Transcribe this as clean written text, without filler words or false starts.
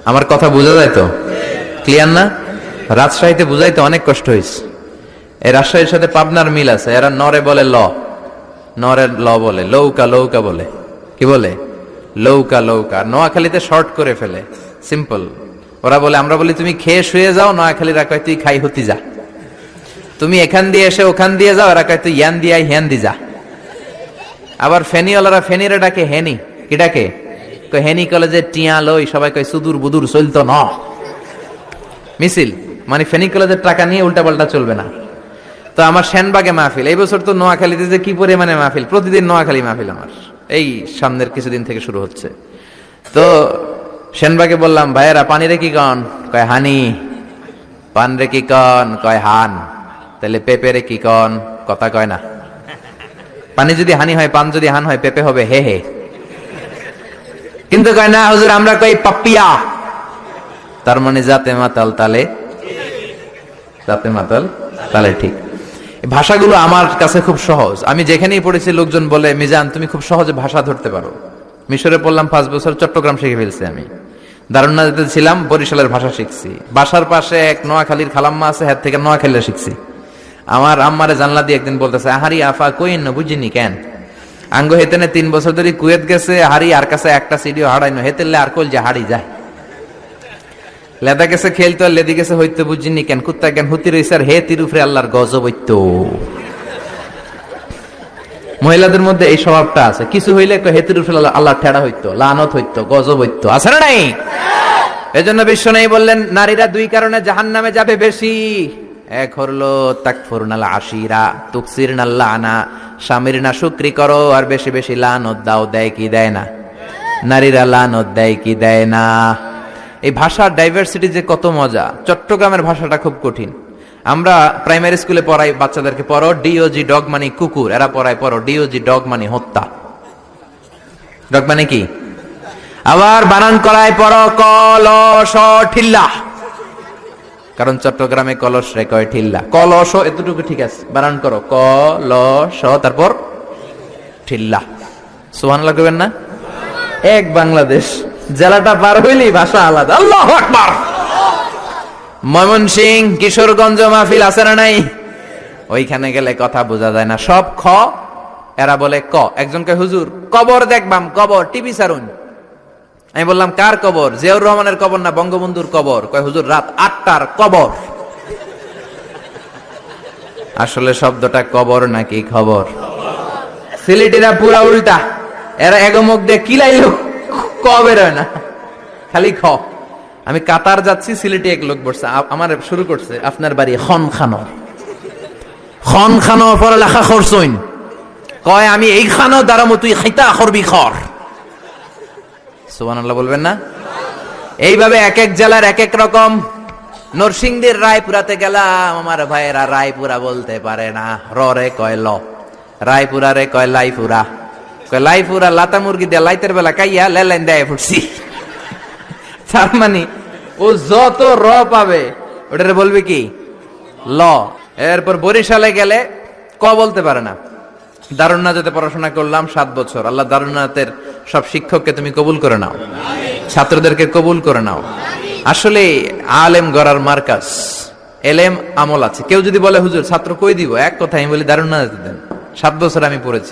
আমার কথা বোঝা যায় তো? ক্লিয়ার না? রাজশাহীতে বুঝাইতে অনেক কষ্ট হয়েছে। এই রাজশাহীর সাথে পাবনার মিল আছে। এরা নরে বলে ল, নরে ল বলে, লৌকা লৌকা বলে। কি বলে? লৌকা লৌকা। নোয়াখালীতে শর্ট করে ফেলে, সিম্পল। ওরা বলে, আমরা বলি তুমি খেয়ে শুয়ে যাও, নোয়াখালীরা কয় তুই খাই হতি যা। তুমি এখান দিয়ে এসে ওখান দিয়ে যাও, এরা কয় তুই ইয়ান দিয়ে হ্যান দি যা। আবার ফেনীওয়ালারা ফেনীরে ডাকে হেনি। কি ডাকে? হেনি কলেজে টিয়া লই, সবাই কয় সুদূর বুদুর চলতো না মিছিল, মানে ফেনী কলেজের টাকা নিয়ে উল্টা পাল্টা চলবে না। তো আমার সেনবাগে মাহফিল, এই বছর তো নোয়াখালীতে যে কি পরিমাণে মাহফিল, প্রতিদিন নোয়াখালী মাহফিল আমার এই সামনের কিছুদিন থেকে শুরু হচ্ছে। তো সেনবাগে বললাম, ভাইয়েরা পানি রে কি কন? কয় হানি। পান রে কি কন? কয় হান। তাহলে পেঁপে রে কি কন? কথা কয় না। পানি যদি হানি হয়, পান যদি হান হয়, পেঁপে হবে হে হে। কিন্তু কয় না হুজুর, আমরা কই পাপিয়া। তার মানে জাতে মাতাল তালে, জাতে মাতাল তালে ঠিক। ভাষাগুলো আমার কাছে খুব সহজ। আমি যেখানেই পড়েছি লোকজন বলে, মিজান তুমি খুব সহজে ভাষা ধরতে পারো। মিশরে পড়লাম 5 বছর, চট্টগ্রাম শিখে ফেলছি আমি। দারুন্নাতে ছিলাম, বরিশালের ভাষা শিখছি। বাসার পাশে এক নোয়াখালীর খালাম্মা আছে, হাত থেকে নোয়াখালীরা শিখছি। আমার আম্মারে জানলা দিয়ে একদিন বলতেছে, আহারি আফা কইন না বুঝিনি কেন আঙ্গ হেতেনে 3 বছর ধরে কুয়েত গেছে, হারি আর কাছে একটা সিডিও হারাইনো, হেতেলে আর কল যে হারি যায়। লেদা গেছে খেলতো, আর লেদি গেছে হইতে বুঝিনি কেন, কুত্তা কেন হুতি রইছে, আর হে তিরুফরে আল্লাহর গজব হইত। মহিলাদের মধ্যে এই স্বভাবটা আছে, কিছু হইলে হে তিরুফরে আল্লাহ ঠেড়া হইতো, লানত হইতো, গজব হইতো, আছে না নাই? এজন্য বিশ্ব নেই বললেন, নারীরা 2 কারণে জাহান্নামে যাবে বেশি। এক হলো তাকফুরনাল আশিরা তুকসিরনাল লানা, স্বামীর না শুকরি করো আর বেশি বেশি লানত দাও। দেয় কি দেয় না? নারীরা লানত দেয় কি দেয় না? এই ভাষার ডাইভার্সিটি যে কত মজা। চট্টগ্রামের ভাষাটা খুব কঠিন। আমরা প্রাইমারি স্কুলে পড়াই বাচ্চাদেরকে, পড়ো ডিওজি ডগ মানে কুকুর, এরা পড়ায় পড়ো ডিওজি ডগ মানে হত্যা। ডগ মানে কি? আবার বানান করায় পড়ো কলস ঠিল্লা, কারণ চট্টগ্রামে কলস রে কয় ঠিল্লা। কলস এতটুকু ঠিক আছে, বানান করো কলস তারপর ঠিল্লা। সুবহানাল্লাহ কইবেন না? এক বাংলাদেশ, জেলাটা পার হইলেই ভাষা আলাদা। আল্লাহু আকবার। ময়মনসিংহ কিশোরগঞ্জ মাহফিল আছে না নাই? ওইখানে গেলে কথা বোঝা যায় না, সব খ, এরা বলে ক। একজনকে হুজুর কবর দেখবাম, কবর টিভি সারুন। আমি বললাম কার কবর? জিয়াউর রহমানের কবর না বঙ্গবন্ধুর কবর? কয় হুজুর রাত 8টার কবর। আসলে শব্দটা কবর নাকি খবর? সিলেটিরা পুরা উল্টা, এরা এগমুখ দিয়ে কিলাইলো ক বের হয় না, খালি খ। আমি কাতার যাচ্ছি, সিলেটে এক লোক বসছে, আমার শুরু করছে, আপনার বাড়ি খনখানো, খনখানো পড়ালেখা করছইন? কয় আমি এইখানেও দাঁড়ামো, তুই খাইতা করবি খর। সুবহানাল্লাহ বলবেন না? এইভাবে এক এক জেলার এক এক রকম। নরসিংদীর রায়পুরাতে গেলাম, আমার ভাইয়েরা রায়পুরা বলতে পারে না, র রে কয় ল, রায়পুরা রে কয় লাইপুরা, কয় লাইপুরা লাতা মুরগি দিয়ে লাইতের বেলা কাইয়া লেলাইন দেয় ফুটছি। তার মানে ও যত র পাবে ওটারে বলবে কি ল। এরপর বরিশালে গেলে ক বলতে পারে না। দারুন্নাতে পড়াশোনা করলাম 7 বছর। আল্লাহ দারুন্নাতের সব শিক্ষককে তুমি কবুল করে নাও, ছাত্রদেরকে কবুল করে নাও। আসলে আলেম গড়ার মার্কাজ, এলেম আমল আছে। কেউ যদি বলে হুজুর ছাত্র কই দিব, এক কথা আমি বলি দারুন্নাতে দেন। 7 বছর আমি পড়েছি।